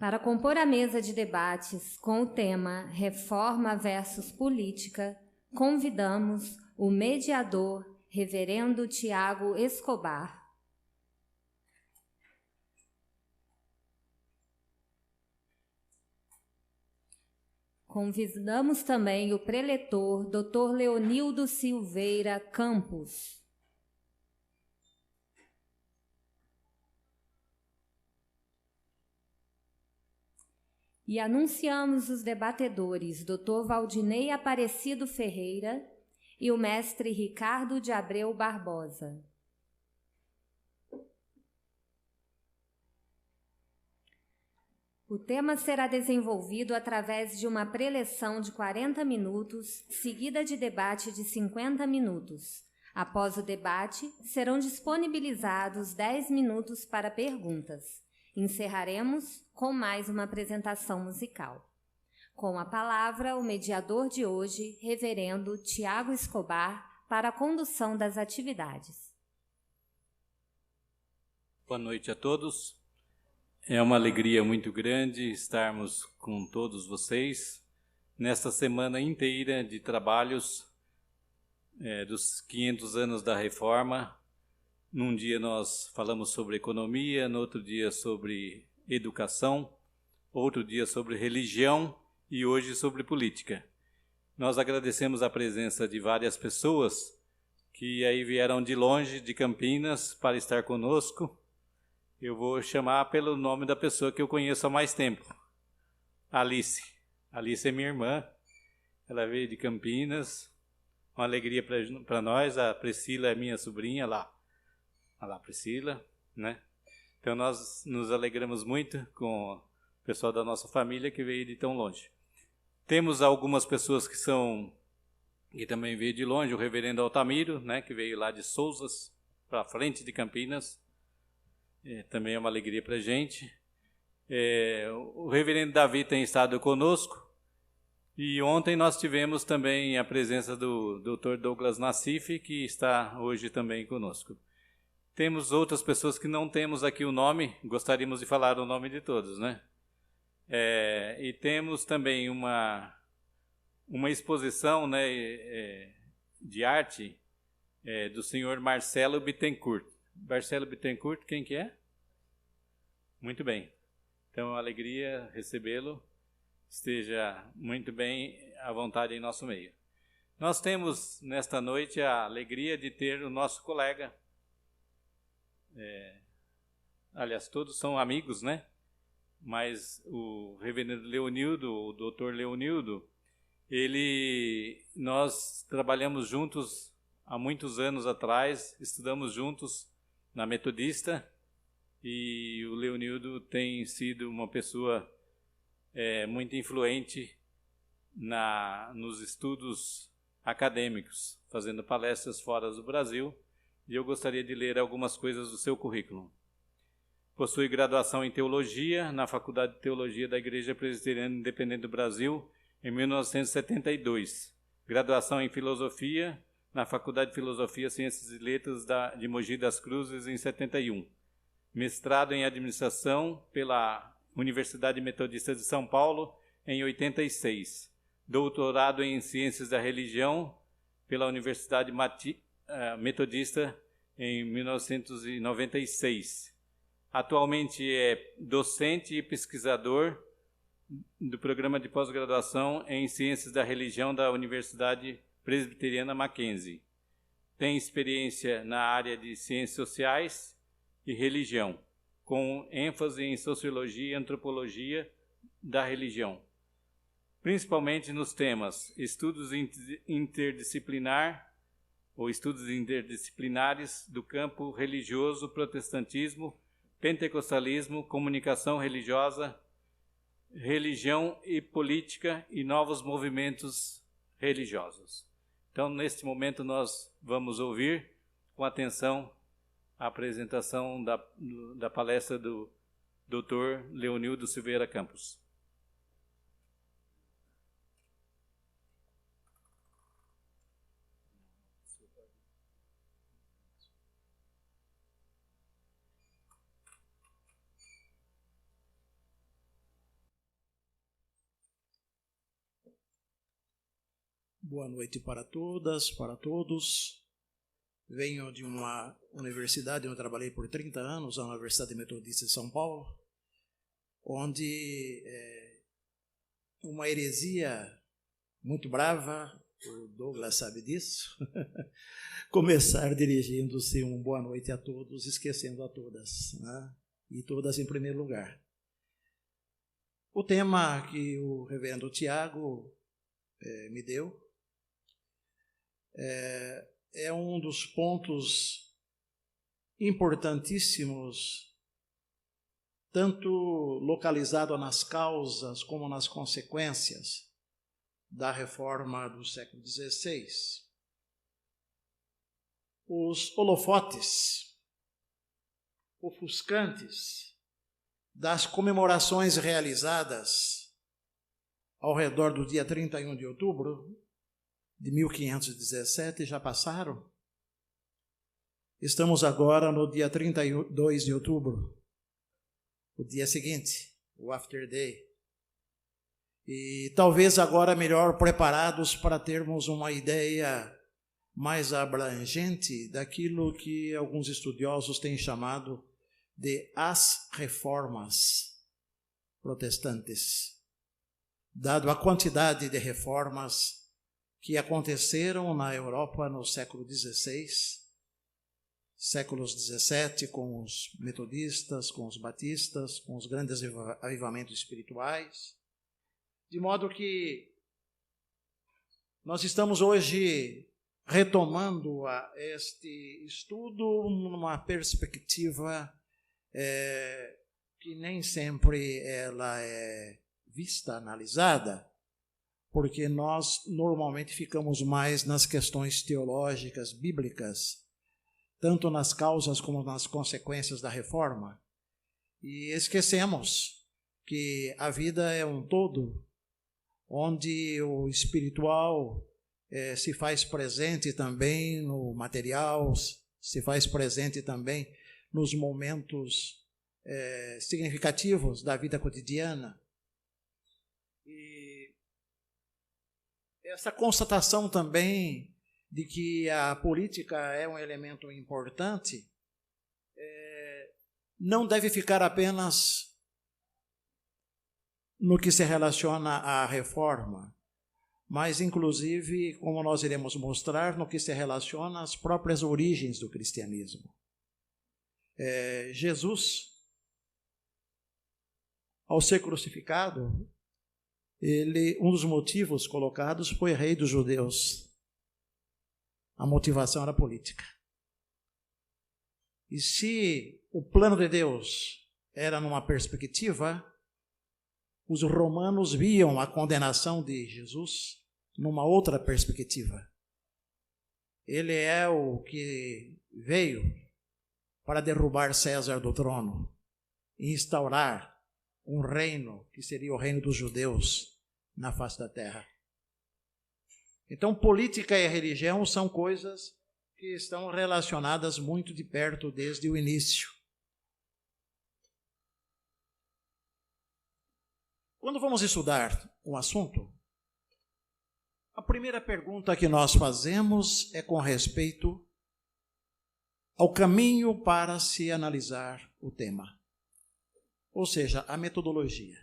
Para compor a mesa de debates com o tema Reforma versus Política, convidamos o mediador, Reverendo Tiago Escobar. Convidamos também o preletor, Dr. Leonildo Silveira Campos. E anunciamos os debatedores, Dr. Valdinei Aparecido Ferreira e o mestre Ricardo de Abreu Barbosa. O tema será desenvolvido através de uma preleção de 40 minutos, seguida de debate de 50 minutos. Após o debate, serão disponibilizados 10 minutos para perguntas. Encerraremos com mais uma apresentação musical. Com a palavra, o mediador de hoje, Reverendo Tiago Escobar, para a condução das atividades. Boa noite a todos. É uma alegria muito grande estarmos com todos vocês nesta semana inteira de trabalhos dos 500 anos da Reforma. Num dia nós falamos sobre economia, no outro dia sobre educação, outro dia sobre religião e hoje sobre política. Nós agradecemos a presença de várias pessoas que aí vieram de longe, de Campinas, para estar conosco. Eu vou chamar pelo nome da pessoa que eu conheço há mais tempo, Alice. Alice é minha irmã, ela veio de Campinas, uma alegria para nós. A Priscila é minha sobrinha lá. Olha lá, Priscila, né? Então nós nos alegramos muito com o pessoal da nossa família que veio de tão longe. Temos algumas pessoas que também veio de longe, o reverendo Altamiro, né, que veio lá de Sousas, para frente de Campinas. Também é uma alegria para a gente. O reverendo Davi tem estado conosco. E ontem nós tivemos também a presença do Dr. Douglas Nassif, que está hoje também conosco. Temos outras pessoas que não temos aqui o nome, gostaríamos de falar o nome de todos, né? E temos também uma exposição, né, de arte do senhor Marcelo Bittencourt. Marcelo Bittencourt, quem que é? Muito bem. Então, é uma alegria recebê-lo. Esteja muito bem à vontade em nosso meio. Nós temos, nesta noite, a alegria de ter o nosso colega. Aliás, todos são amigos, né? Mas o reverendo Leonildo, o doutor Leonildo, nós trabalhamos juntos há muitos anos atrás, estudamos juntos na Metodista, e o Leonildo tem sido uma pessoa muito influente nos estudos acadêmicos, fazendo palestras fora do Brasil, e eu gostaria de ler algumas coisas do seu currículo. Possui graduação em Teologia na Faculdade de Teologia da Igreja Presbiteriana Independente do Brasil, em 1972. Graduação em Filosofia na Faculdade de Filosofia, Ciências e Letras de Mogi das Cruzes, em 71. Mestrado em Administração pela Universidade Metodista de São Paulo, em 86. Doutorado em Ciências da Religião pela Universidade Metodista, em 1996. Atualmente é docente e pesquisador do programa de pós-graduação em Ciências da Religião da Universidade Presbiteriana Mackenzie. Tem experiência na área de Ciências Sociais e Religião, com ênfase em Sociologia e Antropologia da Religião, principalmente nos temas estudos interdisciplinares do campo religioso, protestantismo, pentecostalismo, comunicação religiosa, religião e política e novos movimentos religiosos. Então, neste momento, nós vamos ouvir com atenção a apresentação da palestra do Dr. Leonildo Silveira Campos. Boa noite para todas, para todos. Venho de uma universidade onde eu trabalhei por 30 anos, a Universidade Metodista de São Paulo, onde uma heresia muito brava, o Douglas sabe disso, começar dirigindo-se um boa noite a todos, esquecendo a todas, né? E todas em primeiro lugar. O tema que o reverendo Tiago me deu é um dos pontos importantíssimos, tanto localizado nas causas como nas consequências da reforma do século XVI. Os holofotes ofuscantes das comemorações realizadas ao redor do dia 31 de outubro de 1517 já passaram. Estamos agora no dia 32 de outubro, o dia seguinte, o After Day. E talvez agora melhor preparados para termos uma ideia mais abrangente daquilo que alguns estudiosos têm chamado de as reformas protestantes, dado a quantidade de reformas que aconteceram na Europa no século XVI, séculos XVII, com os metodistas, com os batistas, com os grandes avivamentos espirituais, de modo que nós estamos hoje retomando este estudo numa perspectiva que nem sempre ela é vista, analisada, porque nós normalmente ficamos mais nas questões teológicas, bíblicas, tanto nas causas como nas consequências da reforma, e esquecemos que a vida é um todo, onde o espiritual se faz presente também no material, se faz presente também nos momentos significativos da vida cotidiana. E essa constatação também de que a política é um elemento importante não deve ficar apenas no que se relaciona à reforma, mas inclusive, como nós iremos mostrar, no que se relaciona às próprias origens do cristianismo. Jesus, ao ser crucificado, um dos motivos colocados foi rei dos judeus. A motivação era política. E se o plano de Deus era numa perspectiva, os romanos viam a condenação de Jesus numa outra perspectiva. Ele é o que veio para derrubar César do trono e instaurar um reino que seria o reino dos judeus na face da terra. Então, política e religião são coisas que estão relacionadas muito de perto desde o início. Quando vamos estudar um assunto, a primeira pergunta que nós fazemos é com respeito ao caminho para se analisar o tema, ou seja, a metodologia.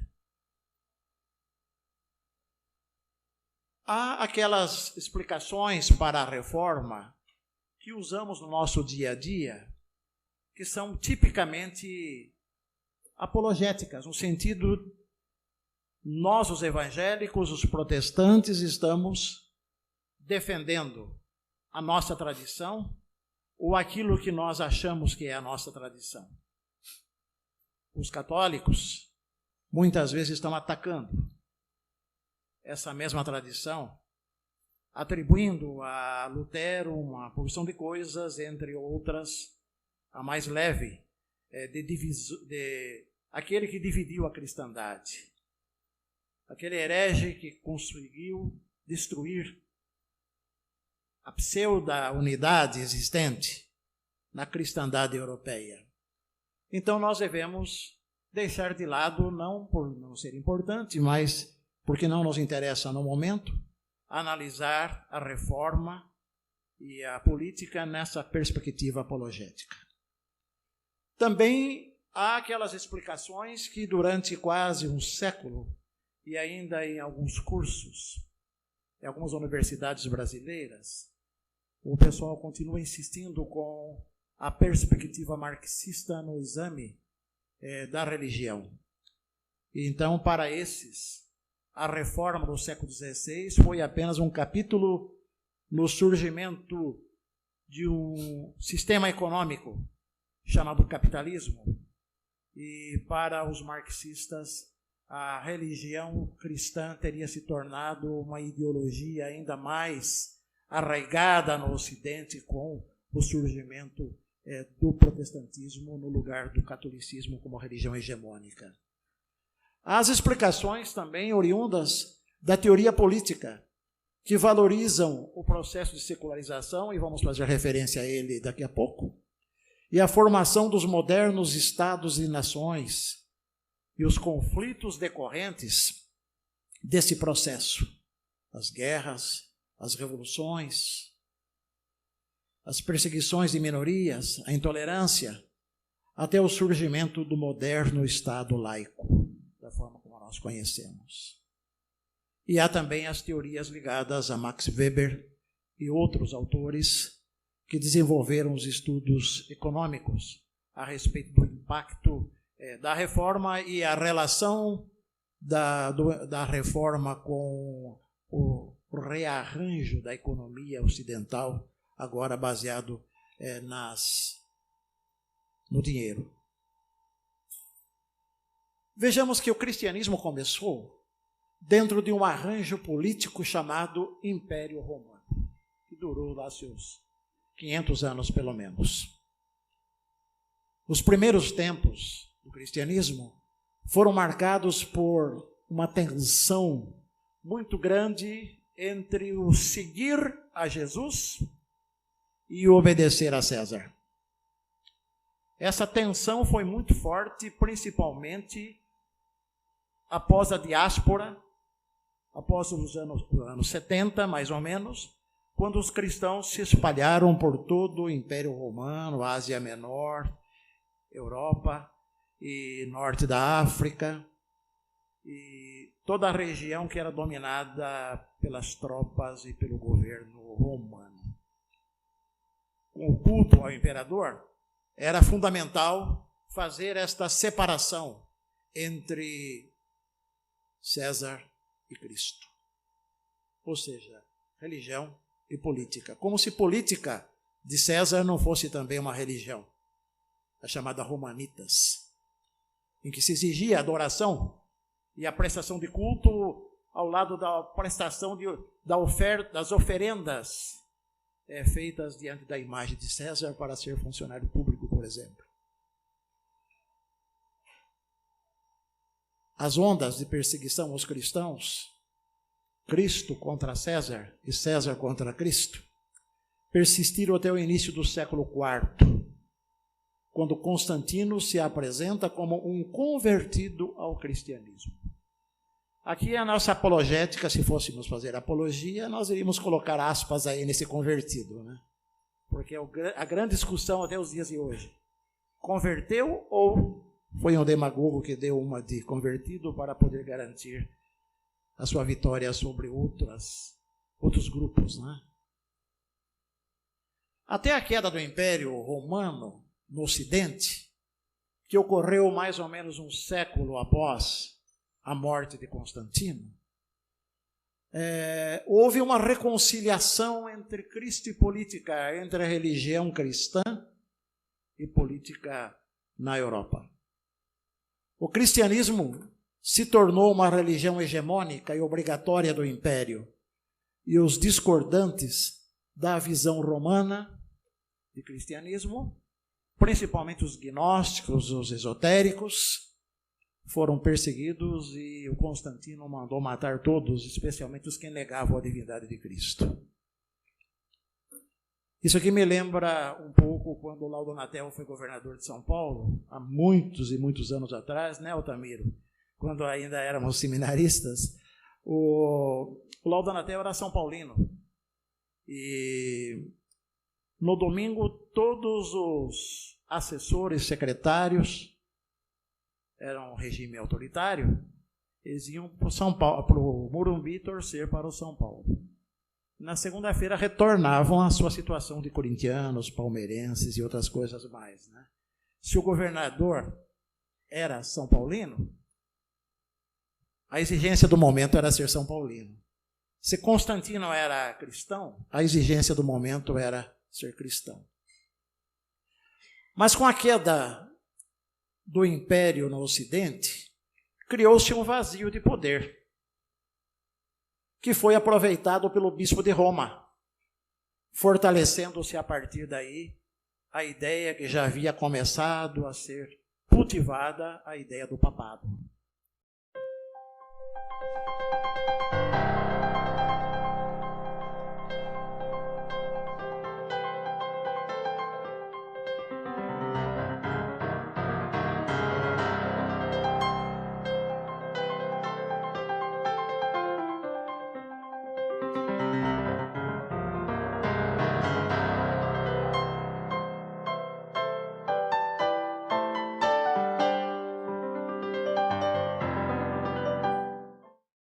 Há aquelas explicações para a reforma que usamos no nosso dia a dia, que são tipicamente apologéticas, no sentido, nós os evangélicos, os protestantes, estamos defendendo a nossa tradição ou aquilo que nós achamos que é a nossa tradição. Os católicos muitas vezes estão atacando essa mesma tradição, atribuindo a Lutero uma porção de coisas, entre outras, a mais leve, aquele que dividiu a cristandade, aquele herege que conseguiu destruir a pseudo-unidade existente na cristandade europeia. Então nós devemos deixar de lado, não por não ser importante, mas porque não nos interessa no momento, analisar a reforma e a política nessa perspectiva apologética. Também há aquelas explicações que durante quase um século, e ainda em alguns cursos, em algumas universidades brasileiras, o pessoal continua insistindo com a perspectiva marxista no exame da religião. Então, para esses, a reforma do século XVI foi apenas um capítulo no surgimento de um sistema econômico chamado capitalismo. E para os marxistas, a religião cristã teria se tornado uma ideologia ainda mais arraigada no Ocidente com o surgimento do protestantismo no lugar do catolicismo como religião hegemônica. As explicações também oriundas da teoria política, que valorizam o processo de secularização, e vamos fazer referência a ele daqui a pouco, e a formação dos modernos estados e nações, e os conflitos decorrentes desse processo, as guerras, as revoluções, as perseguições de minorias, a intolerância, até o surgimento do moderno Estado laico, da forma como nós conhecemos. E há também as teorias ligadas a Max Weber e outros autores que desenvolveram os estudos econômicos a respeito do impacto da reforma e a relação da reforma com o rearranjo da economia ocidental, agora baseado no dinheiro. Vejamos que o cristianismo começou dentro de um arranjo político chamado Império Romano, que durou lá seus 500 anos pelo menos. Os primeiros tempos do cristianismo foram marcados por uma tensão muito grande entre o seguir a Jesus e o obedecer a César. Essa tensão foi muito forte, principalmente após a diáspora, após os anos 70, mais ou menos, quando os cristãos se espalharam por todo o Império Romano, Ásia Menor, Europa e norte da África, e toda a região que era dominada pelas tropas e pelo governo romano. Com o culto ao imperador, era fundamental fazer esta separação entre César e Cristo. Ou seja, religião e política. Como se política de César não fosse também uma religião, a chamada Romanitas, em que se exigia a adoração e a prestação de culto ao lado da prestação das oferendas feitas diante da imagem de César para ser funcionário público, por exemplo. As ondas de perseguição aos cristãos, Cristo contra César e César contra Cristo, persistiram até o início do século IV, quando Constantino se apresenta como um convertido ao cristianismo. Aqui é a nossa apologética, se fôssemos fazer apologia, nós iríamos colocar aspas aí nesse convertido, né? Porque a grande discussão até os dias de hoje, converteu ou foi um demagogo que deu uma de convertido para poder garantir a sua vitória sobre outros grupos, né? Até a queda do Império Romano no Ocidente, que ocorreu mais ou menos um século após a morte de Constantino, houve uma reconciliação entre Cristo e política, entre a religião cristã e política na Europa. O cristianismo se tornou uma religião hegemônica e obrigatória do império, e os discordantes da visão romana de cristianismo, principalmente os gnósticos, os esotéricos, foram perseguidos e o Constantino mandou matar todos, especialmente os que negavam a divindade de Cristo. Isso aqui me lembra um pouco quando Laudo Natel foi governador de São Paulo, há muitos e muitos anos atrás, né, Altamiro? Quando ainda éramos seminaristas, O Lauda era São Paulino. E no domingo, todos os assessores, secretários, era um regime autoritário, eles iam para o Morumbi torcer para o São Paulo. Na segunda-feira retornavam à sua situação de corintianos, palmeirenses e outras coisas mais, né? Se o governador era São Paulino, a exigência do momento era ser São Paulino. Se Constantino era cristão, a exigência do momento era ser cristão. Mas com a queda do império no Ocidente, criou-se um vazio de poder, que foi aproveitado pelo bispo de Roma, fortalecendo-se a partir daí a ideia que já havia começado a ser cultivada, a ideia do papado.